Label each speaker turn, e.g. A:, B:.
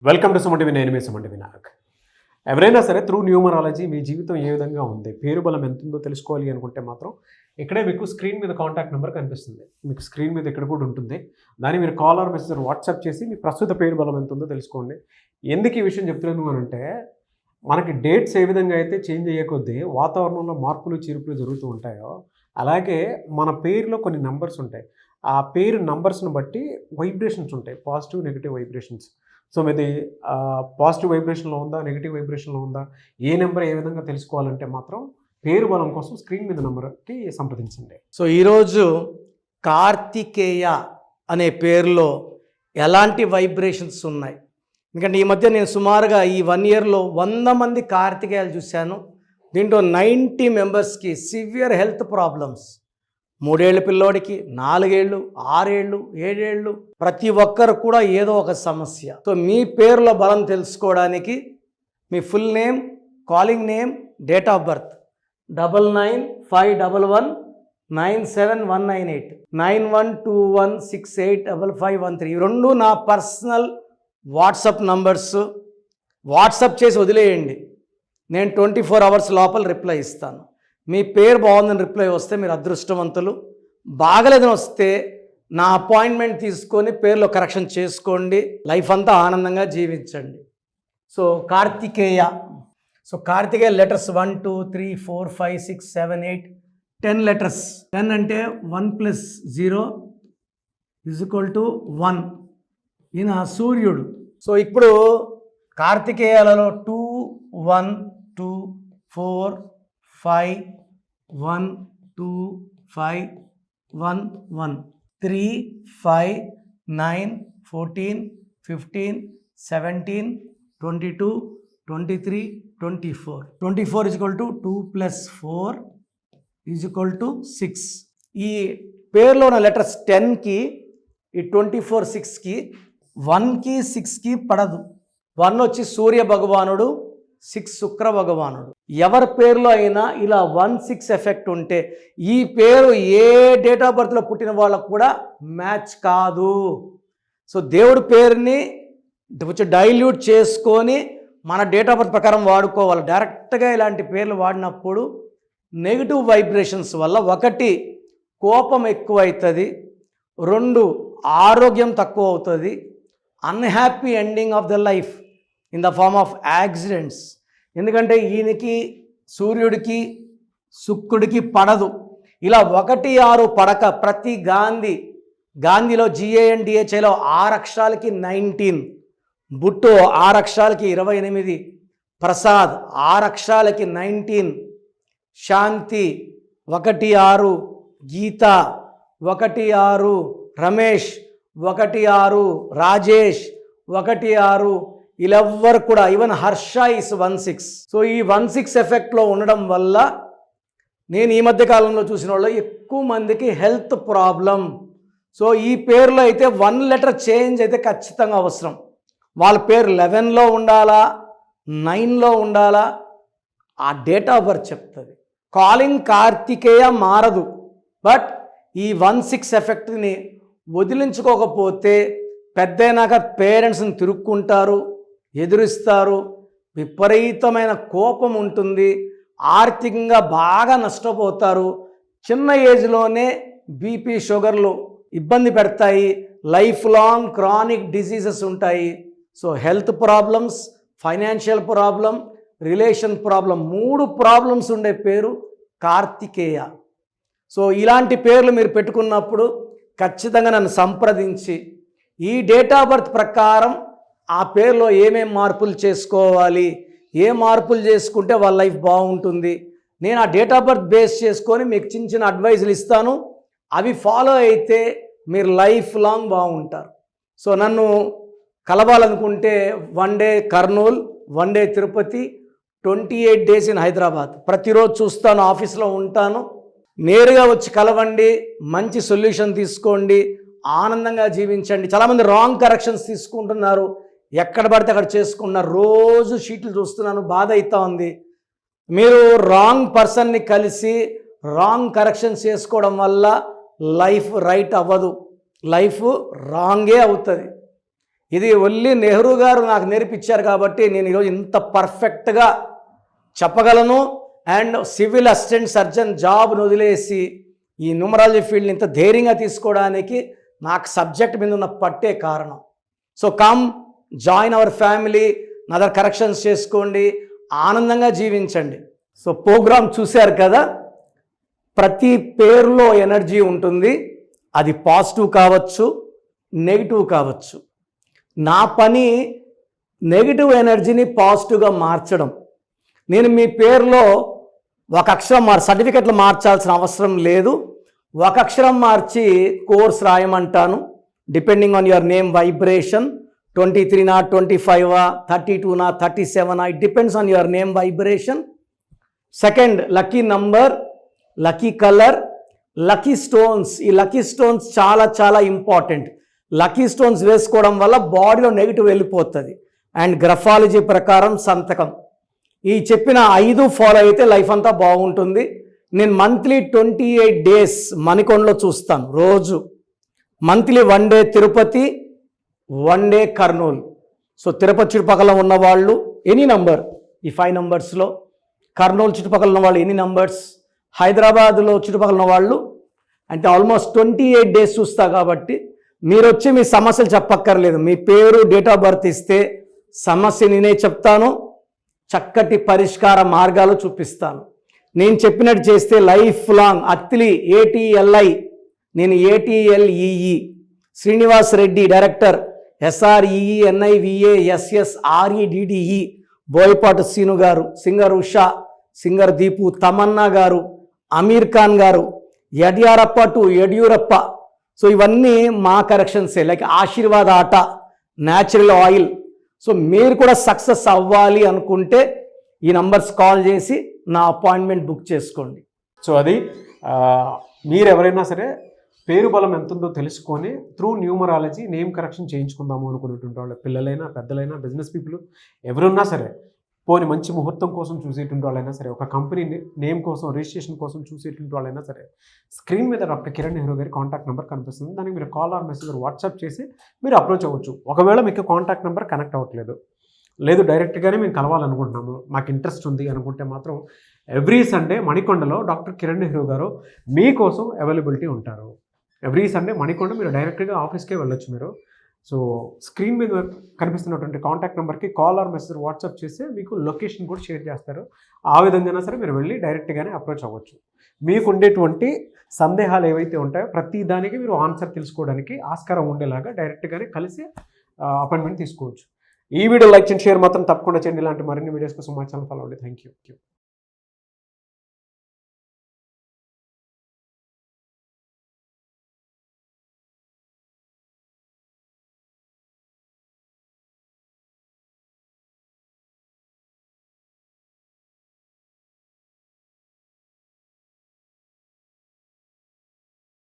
A: Welcome to Suman TV. నేను మీ Suman TV Naik. ఎవరైనా సరే త్రూ న్యూమరాలజీ మీ జీవితం ఏ విధంగా ఉంది, పేరు బలం ఎంత ఉందో తెలుసుకోవాలి అనుకుంటే మాత్రం ఇక్కడే మీకు స్క్రీన్ మీద కాంటాక్ట్ నెంబర్ కనిపిస్తుంది. మీకు స్క్రీన్ మీద ఇక్కడ కూడా ఉంటుంది. దాన్ని మీరు కాల్ ఆర్ మెసేజ్ వాట్సాప్ చేసి మీ ప్రస్తుత పేరు బలం ఎంత ఉందో తెలుసుకోండి. ఎందుకు ఈ విషయం చెప్తున్నాను అని అంటే, మనకి డేట్స్ ఏ విధంగా అయితే చేంజ్ అయ్యే కొద్దీ వాతావరణంలో మార్పులు చీర్పులు జరుగుతూ ఉంటాయో, అలాగే మన పేరులో కొన్ని నంబర్స్ ఉంటాయి. ఆ పేరు నంబర్స్ని బట్టి వైబ్రేషన్స్ ఉంటాయి, పాజిటివ్ నెగిటివ్ వైబ్రేషన్స్. సో మీది పాజిటివ్ వైబ్రేషన్లో ఉందా, నెగిటివ్ వైబ్రేషన్లో ఉందా, ఏ నెంబర్ ఏ విధంగా తెలుసుకోవాలంటే మాత్రం పేరు బలం కోసం స్క్రీన్ మీద నెంబర్కి సంప్రదించండి.
B: సో ఈరోజు కార్తికేయ అనే పేరులో ఎలాంటి వైబ్రేషన్స్ ఉన్నాయి? ఎందుకంటే ఈ మధ్య నేను సుమారుగా ఈ 1 ఇయర్లో 100 మంది కార్తికేయాలు చూశాను. దీంట్లో 90 మెంబర్స్కి సివియర్ హెల్త్ ప్రాబ్లమ్స్. 3 ఏళ్ళ పిల్లోడికి, 4 ఏళ్ళు, 6 ఏళ్ళు, 7 ఏళ్ళు, ప్రతి ఒక్కరు కూడా ఏదో ఒక సమస్య. సో మీ పేరులో బలం తెలుసుకోవడానికి మీ full name, calling name, date of birth 9951197198 9121685513 ఈ రెండు నా పర్సనల్ వాట్సాప్ నంబర్స్. వాట్సాప్ చేసి వదిలేయండి, నేను 24 అవర్స్ లోపల రిప్లై ఇస్తాను. మీ పేరు బాగుందని రిప్లై వస్తే మీరు అదృష్టవంతులు. బాగలేదని వస్తే నా అపాయింట్మెంట్ తీసుకొని పేరులో కరెక్షన్ చేసుకోండి. లైఫ్ అంతా ఆనందంగా జీవించండి. So Kartikeya. So Kartikeya letters 1 2 3 4 5 6 7 8 10 letters. 10 అంటే 1 + 0 = 1. ఈయన సూర్యుడు. సో ఇప్పుడు కార్తికేయాలలో 2 1 2 4 5 1 2 5 1 1 3 5 9 14 15 17 22 23 24 24 = 2 + 4 = 6. ఈ పేరులో ఉన్న లెటర్స్ 10కి, ఈ 24 6కి, 1కి 6కి పడదు. 1 వచ్చి సూర్య భగవానుడు, 6 శుక్ర భగవానుడు. ఎవరి పేరులో అయినా ఇలా 1-6 ఎఫెక్ట్ ఉంటే ఈ పేరు ఏ డేట్ ఆఫ్ బర్త్లో పుట్టిన వాళ్ళకు కూడా మ్యాచ్ కాదు. సో దేవుడి పేరుని కొంచెం డైల్యూట్ చేసుకొని మన డేట్ ఆఫ్ బర్త్ ప్రకారం వాడుకోవాలి. డైరెక్ట్గా ఇలాంటి పేర్లు వాడినప్పుడు నెగిటివ్ వైబ్రేషన్స్ వల్ల 1 కోపం ఎక్కువ అవుతుంది, 2 ఆరోగ్యం తక్కువ అవుతుంది, unhappy ending of the life in the form of accidents. ఎందుకంటే ఈయనకి, సూర్యుడికి, శుక్రుడికి పడదు. ఇలా 1 6 పడక ప్రతి గాంధీలో GANDHIలో 6 అక్షరాలకి 19, బుట్టు 6 అక్షరాలకి 28, ప్రసాద్ 6 అక్షరాలకి 19, శాంతి 1 6, గీత 1 6, రమేష్ 1 6, రాజేష్ 1 6, వీళ్ళెవ్వరు కూడా, ఈవెన్ హర్ష ఇస్ 1-6. సో ఈ 1-6 ఎఫెక్ట్లో ఉండడం వల్ల నేను ఈ మధ్య కాలంలో చూసిన వాళ్ళు ఎక్కువ మందికి హెల్త్ ప్రాబ్లం. సో ఈ పేరులో అయితే 1 లెటర్ చేంజ్ అయితే ఖచ్చితంగా అవసరం. వాళ్ళ పేరు 11లో ఉండాలా, 9లో ఉండాలా, ఆ డేట్ ఆఫ్ బర్త్ చెప్తుంది. కాలింగ్ కార్తికేయ మారదు, బట్ ఈ 1-6 ఎఫెక్ట్ని వదిలించుకోకపోతే పెద్దయినాక పేరెంట్స్ని తిరుక్కుంటారు, ఎదురిస్తారు, విపరీతమైన కోపం ఉంటుంది, ఆర్థికంగా బాగా నష్టపోతారు, చిన్న ఏజ్లోనే బీపీ షుగర్లు ఇబ్బంది పెడతాయి, లైఫ్ లాంగ్ క్రానిక్ డిసీజెస్ ఉంటాయి. So health problems, financial problem, relation problem, 3 problems ఉండే పేరు కార్తికేయ. సో ఇలాంటి పేర్లు మీరు పెట్టుకున్నప్పుడు ఖచ్చితంగా నన్ను సంప్రదించి ఈ డేట్ ఆఫ్ బర్త్ ప్రకారం ఆ పేరులో ఏమేం మార్పులు చేసుకోవాలి, ఏ మార్పులు చేసుకుంటే వాళ్ళ లైఫ్ బాగుంటుంది, నేను ఆ డేట్ ఆఫ్ బర్త్ బేస్ చేసుకొని మీకు చిన్న చిన్న అడ్వైజులు ఇస్తాను. అవి ఫాలో అయితే మీరు లైఫ్ లాంగ్ బాగుంటారు. సో నన్ను కలవాలనుకుంటే 1 day Kurnool, 1 day Tirupati, 28 days in Hyderabad. ప్రతిరోజు చూస్తాను, ఆఫీస్లో ఉంటాను. నేరుగా వచ్చి కలవండి, మంచి సొల్యూషన్ తీసుకోండి, ఆనందంగా జీవించండి. చాలామంది రాంగ్ కరెక్షన్స్ తీసుకుంటున్నారు, ఎక్కడ పడితే అక్కడ చేసుకుంటున్నారు. రోజు షీట్లు చూస్తున్నాను, బాధ అవుతా ఉంది. మీరు రాంగ్ పర్సన్ని కలిసి రాంగ్ కరెక్షన్స్ చేసుకోవడం వల్ల లైఫ్ రైట్ అవ్వదు, లైఫ్ రాంగే అవుతుంది. ఇది ఓన్లీ నెహ్రూ గారు నాకు నేర్పించారు కాబట్టి నేను ఈరోజు ఇంత పర్ఫెక్ట్గా చెప్పగలను. అండ్ సివిల్ అసిస్టెంట్ సర్జన్ జాబ్ను వదిలేసి ఈ న్యూమరాలజీ ఫీల్డ్ని ఇంత ధైర్యంగా తీసుకోవడానికి నాకు సబ్జెక్ట్ మీద ఉన్న పట్టే కారణం. So come join our family, నా దగ్గర కరెక్షన్స్ చేసుకోండి, ఆనందంగా జీవించండి. సో ప్రోగ్రామ్ చూశారు కదా, ప్రతి పేరులో ఎనర్జీ ఉంటుంది. అది పాజిటివ్ కావచ్చు, నెగిటివ్ కావచ్చు. నా పని నెగిటివ్ ఎనర్జీని పాజిటివ్గా మార్చడం. నేను మీ పేరులో ఒక అక్షరం సర్టిఫికెట్లు మార్చాల్సిన అవసరం లేదు. ఒక అక్షరం మార్చి కోర్స్ రాయమంటాను. Depending on your name vibration, 23నా, 25ఆ, 32నా, 37ఆ, it depends on your name vibration. Second, lucky number, lucky colour, lucky stones. ఈ లక్కీ స్టోన్స్ చాలా చాలా ఇంపార్టెంట్. లక్కీ స్టోన్స్ వేసుకోవడం వల్ల బాడీలో నెగిటివ్ వెళ్ళిపోతుంది. అండ్ గ్రఫాలజీ ప్రకారం సంతకం. ఈ చెప్పిన 5 ఫాలో అయితే లైఫ్ అంతా బాగుంటుంది. నేను మంత్లీ 28 డేస్ మణికొండలో చూస్తాను రోజు. Monthly 1 day Tirupati, 1 day Kurnool. So Tirupati చుట్టుపక్కల ఉన్నవాళ్ళు ఎనీ నంబర్, ఈ 5 నంబర్స్లో, కర్నూలు చుట్టుపక్కల ఉన్న వాళ్ళు ఎనీ నంబర్స్, హైదరాబాద్లో చుట్టుపక్కల ఉన్న వాళ్ళు అంటే ఆల్మోస్ట్ 28 డేస్ చూస్తా. కాబట్టి మీరు వచ్చి మీ సమస్యలు చెప్పక్కర్లేదు. మీ పేరు, డేట్ ఆఫ్ బర్త్ ఇస్తే సమస్య నేనే చెప్తాను, చక్కటి పరిష్కార మార్గాలు చూపిస్తాను. నేను చెప్పినట్టు చేస్తే లైఫ్ లాంగ్. అత్తిలి ATLI, నేను ATLEE, Srinivas Reddy director, SREENIVASSREDDE, Boyapati Seenu గారు, సింగర్ ఉషా, సింగర్ దీపు, తమన్నా గారు, అమీర్ ఖాన్ గారు, యడ్యారప్ప టు యడ్యూరప్ప. సో ఇవన్నీ మా కరెక్షన్సే. లైక్ ఆశీర్వాద్ ఆట, న్యాచురల్ ఆయిల్. సో మీరు కూడా సక్సెస్ అవ్వాలి అనుకుంటే ఈ నంబర్స్ కాల్ చేసి నా అపాయింట్మెంట్ బుక్ చేసుకోండి.
A: సో అది మీరు ఎవరైనా సరే పేరు బలం ఎంత ఉందో తెలుసుకొని త్రూ న్యూమరాలజీ నేమ్ కరెక్షన్ చేయించుకుందాము అనుకునేటువంటి వాళ్ళు, పిల్లలైనా పెద్దలైనా బిజినెస్ పీపుల్ ఎవరున్నా సరే, పోని మంచి ముహూర్తం కోసం చూసేటువంటి వాళ్ళైనా సరే, ఒక కంపెనీ నేమ్ కోసం రిజిస్ట్రేషన్ కోసం చూసేటువంటి వాళ్ళైనా సరే, స్క్రీన్ మీద డాక్టర్ కిరణ్ నెహ్రూ గారి కాంటాక్ట్ నెంబర్ కనిపిస్తుంది. దానికి మీరు కాల్ ఆర్ మెసేజ్ వాట్సాప్ చేసి మీరు అప్రోచ్ అవ్వచ్చు. ఒకవేళ మీకు కాంటాక్ట్ నెంబర్ కనెక్ట్ అవ్వట్లేదు, లేదు డైరెక్ట్గానే మేము కలవాలనుకుంటున్నాము, మాకు ఇంట్రెస్ట్ ఉంది అనుకుంటే మాత్రం ఎవ్రీ సండే మణికొండలో డాక్టర్ కిరణ్ నెహ్రూ గారు మీకోసం అవైలబిలిటీ ఉంటారు. ఎవ్రీ సండే మణికొండ మీరు డైరెక్ట్గా ఆఫీస్కే వెళ్ళొచ్చు మీరు. సో స్క్రీన్ మీద కనిపిస్తున్నటువంటి కాంటాక్ట్ నెంబర్కి కాల్ ఆర్ మెసేజ్ వాట్సాప్ చేస్తే మీకు లొకేషన్ కూడా షేర్ చేస్తారు. ఆ విధంగా సరే మీరు వెళ్ళి డైరెక్ట్గానే అప్రోచ్ అవ్వచ్చు. మీకు ఉండేటువంటి సందేహాలు ఏవైతే ఉంటాయో ప్రతి దానికి మీరు ఆన్సర్ తెలుసుకోవడానికి ఆస్కారం ఉండేలాగా డైరెక్ట్గానే కలిసి అపాయింట్మెంట్ తీసుకోవచ్చు. ఈ వీడియో లైక్ చేయండి, షేర్ మాత్రం తప్పకుండా చేయండి. ఇలాంటి మరిన్ని వీడియోస్ కోసం మా ఛానల్ ఫాలో అవ్వండి. Thank you.